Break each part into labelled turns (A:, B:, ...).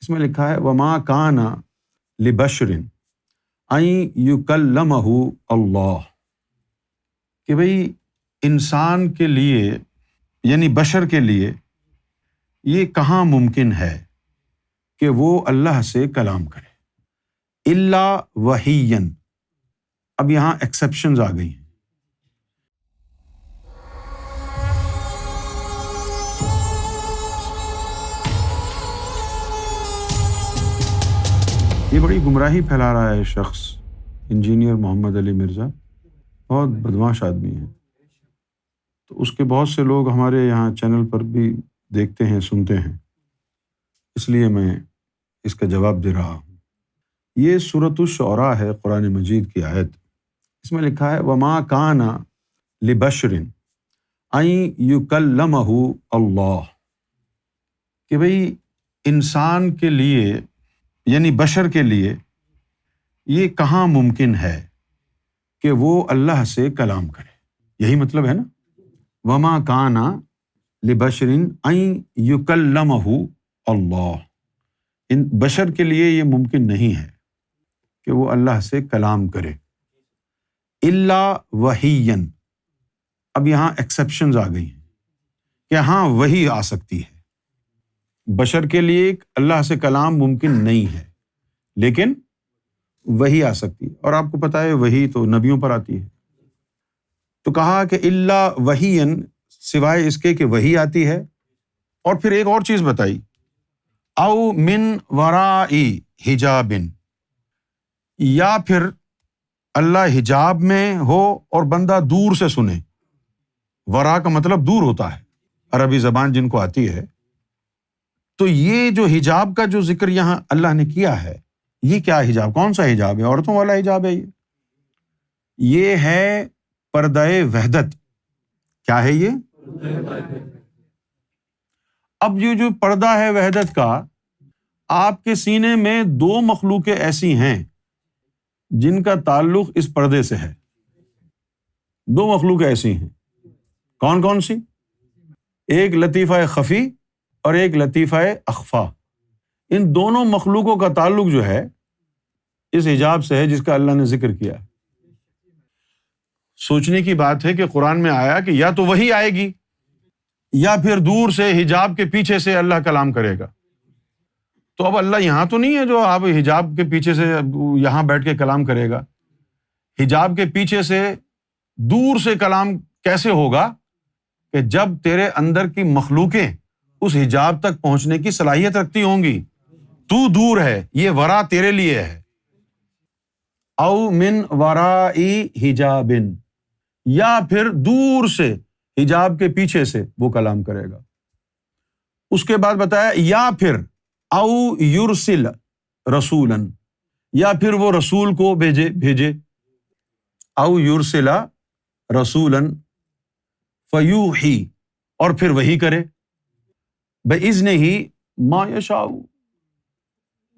A: اس میں لکھا ہے وما کان لبشر ان یکلمہ اللہ، کہ بھئی انسان کے لیے یعنی بشر کے لیے یہ کہاں ممکن ہے کہ وہ اللہ سے کلام کرے، الا وحیا۔ اب یہاں ایکسیپشنز آ گئی ہیں۔ یہ بڑی گمراہی پھیلا رہا ہے شخص، انجینئر محمد علی مرزا، بہت بدمعاش آدمی ہے۔ تو اس کے بہت سے لوگ ہمارے یہاں چینل پر بھی دیکھتے ہیں، سنتے ہیں، اس لیے میں اس کا جواب دے رہا ہوں۔ یہ سورۃ الشعراء ہے، قرآن مجید کی آیت۔ اس میں لکھا ہے وما کان لبشر ان یکلمہ اللہ، کہ بھئی انسان کے لیے یعنی بشر کے لیے یہ کہاں ممکن ہے کہ وہ اللہ سے کلام کرے، یہی مطلب ہے نا، وما کان لبشر ان یکلمہ اللہ، ان بشر کے لیے یہ ممکن نہیں ہے کہ وہ اللہ سے کلام کرے، الا وحیا۔ اب یہاں ایکسیپشنز آ گئی ہیں کہ ہاں وحی آ سکتی ہے، بشر کے لیے اللہ سے کلام ممکن نہیں ہے لیکن وحی آ سکتی ہے، اور آپ کو پتہ ہے وحی تو نبیوں پر آتی ہے۔ تو کہا کہ الا وحیا، سوائے اس کے کہ وحی آتی ہے، اور پھر ایک اور چیز بتائی، او من وراء حجاب، یا پھر اللہ حجاب میں ہو اور بندہ دور سے سنے۔ ورا کا مطلب دور ہوتا ہے، عربی زبان جن کو آتی ہے۔ تو یہ جو حجاب کا جو ذکر یہاں اللہ نے کیا ہے، یہ کیا حجاب، کون سا حجاب ہے؟ عورتوں والا حجاب ہے یہ ہے پردہ وحدت۔ کیا ہے یہ؟ اب یہ جو پردہ ہے وحدت کا، آپ کے سینے میں دو مخلوقیں ایسی ہیں جن کا تعلق اس پردے سے ہے۔ دو مخلوق ایسی ہیں، کون کون سی؟ ایک لطیفہ خفی اور ایک لطیفہ اخفا۔ ان دونوں مخلوقوں کا تعلق جو ہے اس حجاب سے ہے جس کا اللہ نے ذکر کیا ہے۔ سوچنے کی بات ہے کہ قرآن میں آیا کہ یا تو وہی آئے گی یا پھر دور سے حجاب کے پیچھے سے اللہ کلام کرے گا۔ تو اب اللہ یہاں تو نہیں ہے جو آپ حجاب کے پیچھے سے یہاں بیٹھ کے کلام کرے گا۔ حجاب کے پیچھے سے دور سے کلام کیسے ہوگا کہ جب تیرے اندر کی مخلوقیں اس حجاب تک پہنچنے کی صلاحیت رکھتی ہوں گی، تو دور ہے، یہ ورا تیرے لیے ہے۔ او من وراء حجاب، یا پھر دور سے حجاب کے پیچھے سے وہ کلام کرے گا۔ اس کے بعد بتایا یا پھر او یرسل رسولا، یا پھر وہ رسول کو بھیجے، او یرسل رسولا فیوحی، اور پھر وحی کرے، بِإِذْنِهِ مَا يَشَاءُ،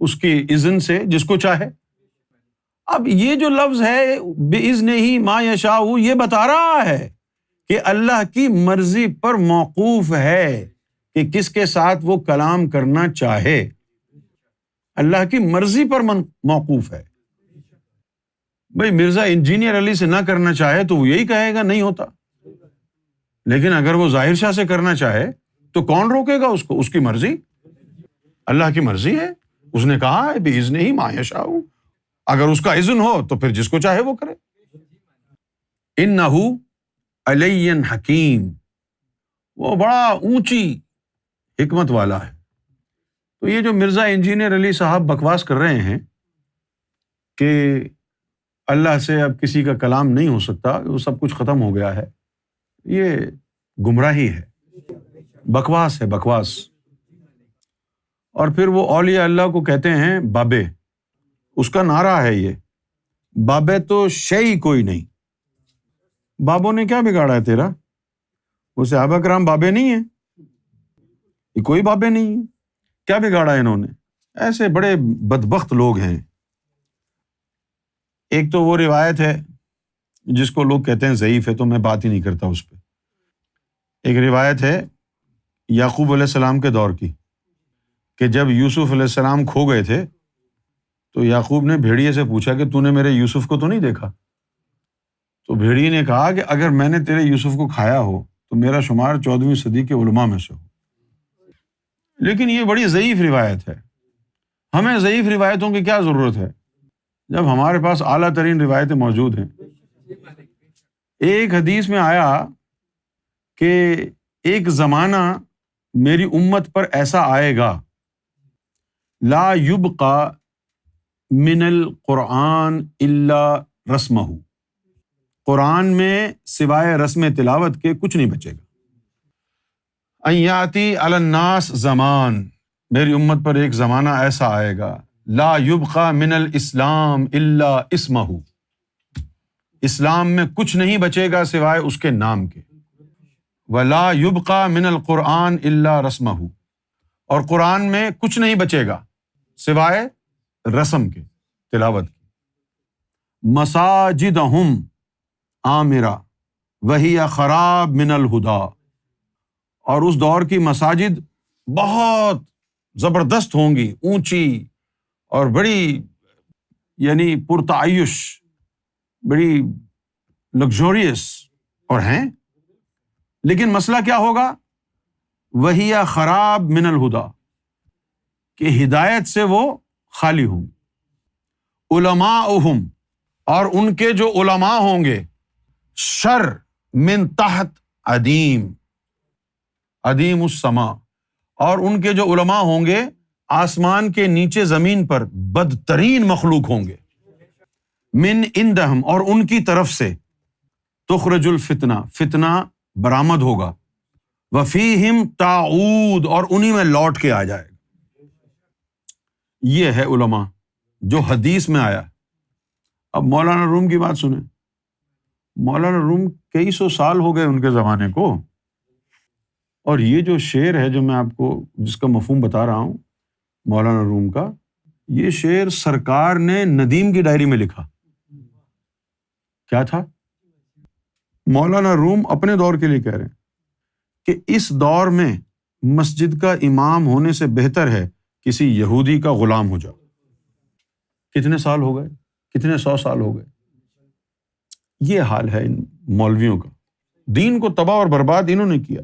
A: اس کی اذن سے جس کو چاہے۔ اب یہ جو لفظ ہے بِإِذْنِهِ مَا يَشَاءُ، یہ بتا رہا ہے کہ اللہ کی مرضی پر موقوف ہے کہ کس کے ساتھ وہ کلام کرنا چاہے۔ اللہ کی مرضی پر موقوف ہے۔ بھئی مرزا انجینئر علی سے نہ کرنا چاہے تو وہ یہی کہے گا نہیں ہوتا، لیکن اگر وہ ظاہر شاہ سے کرنا چاہے تو کون روکے گا اس کو؟ اس کی مرضی، اللہ کی مرضی ہے۔ اس نے کہا ہے بِإِذْنِهِ مَا يَشَاءُ، اگر اس کا اذن ہو تو پھر جس کو چاہے وہ کرے۔ إِنَّهُ عَلِيٌّ حَكِيمٌ، وہ بڑا اونچی حکمت والا ہے۔ تو یہ جو مرزا انجینئر علی صاحب بکواس کر رہے ہیں کہ اللہ سے اب کسی کا کلام نہیں ہو سکتا، وہ سب کچھ ختم ہو گیا ہے، یہ گمراہی ہے، بکواس ہے، بکواس۔ اور پھر وہ اولیاء اللہ کو کہتے ہیں بابے، اس کا نعرہ ہے یہ، بابے تو شیء کوئی نہیں۔ بابوں نے کیا بگاڑا ہے تیرا؟ وہ صحابہ کرام بابے نہیں ہیں، یہ کوئی بابے نہیں ہیں، کیا بگاڑا ہے انہوں نے؟ ایسے بڑے بدبخت لوگ ہیں۔ ایک تو وہ روایت ہے جس کو لوگ کہتے ہیں ضعیف ہے، تو میں بات ہی نہیں کرتا اس پہ۔ ایک روایت ہے یعقوب علیہ السلام کے دور کی کہ جب یوسف علیہ السلام کھو گئے تھے تو یعقوب نے بھیڑیے سے پوچھا کہ تو نے میرے یوسف کو تو نہیں دیکھا؟ تو بھیڑیے نے کہا کہ اگر میں نے تیرے یوسف کو کھایا ہو تو میرا شمار 14ویں صدی کے علماء میں سے ہو۔ لیکن یہ بڑی ضعیف روایت ہے، ہمیں ضعیف روایتوں کی کیا ضرورت ہے جب ہمارے پاس اعلیٰ ترین روایتیں موجود ہیں۔ ایک حدیث میں آیا کہ ایک زمانہ میری امت پر ایسا آئے گا، لا یبقى من القرآن الا رسمہ، قرآن میں سوائے رسم تلاوت کے کچھ نہیں بچے گا۔ ان یاتی علی الناس زمان، میری امت پر ایک زمانہ ایسا آئے گا، لا یبقى من الاسلام الا اسمہ، اسلام میں کچھ نہیں بچے گا سوائے اس کے نام کے، ولا یبقى من القرآن الا رسمہ، اور قرآن میں کچھ نہیں بچے گا سوائے رسم کے، تلاوت کی۔ مساجدہم عامرہ وہی خراب من الہدی، اور اس دور کی مساجد بہت زبردست ہوں گی، اونچی اور بڑی یعنی پرتعیش، بڑی لگزوریس اور ہیں، لیکن مسئلہ کیا ہوگا؟ وہی خراب من الہدی، کہ ہدایت سے وہ خالی ہوں۔ علماؤہم، اور ان کے جو علماء ہوں گے، شر من تحت عدیم، عدیم السماء، اور ان کے جو علماء ہوں گے آسمان کے نیچے زمین پر بدترین مخلوق ہوں گے۔ من عندہم، اور ان کی طرف سے، تخرج الفتنہ، فتنہ برآمد ہوگا، وفیہم تعود، اور انہی میں لوٹ کے آ جائے گا۔ یہ ہے علماء جو حدیث میں آیا۔ اب مولانا روم کی بات سنیں، مولانا روم کئی سو سال ہو گئے ان کے زمانے کو، اور یہ جو شعر ہے جو میں آپ کو جس کا مفہوم بتا رہا ہوں مولانا روم کا، یہ شعر سرکار نے ندیم کی ڈائری میں لکھا۔ کیا تھا؟ مولانا روم اپنے دور کے لیے کہہ رہے ہیں کہ اس دور میں مسجد کا امام ہونے سے بہتر ہے کسی یہودی کا غلام ہو جاؤ۔ کتنے سال ہو گئے؟ کتنے 100 سال ہو گئے؟ یہ حال ہے ان مولویوں کا، دین کو تباہ اور برباد انہوں نے کیا۔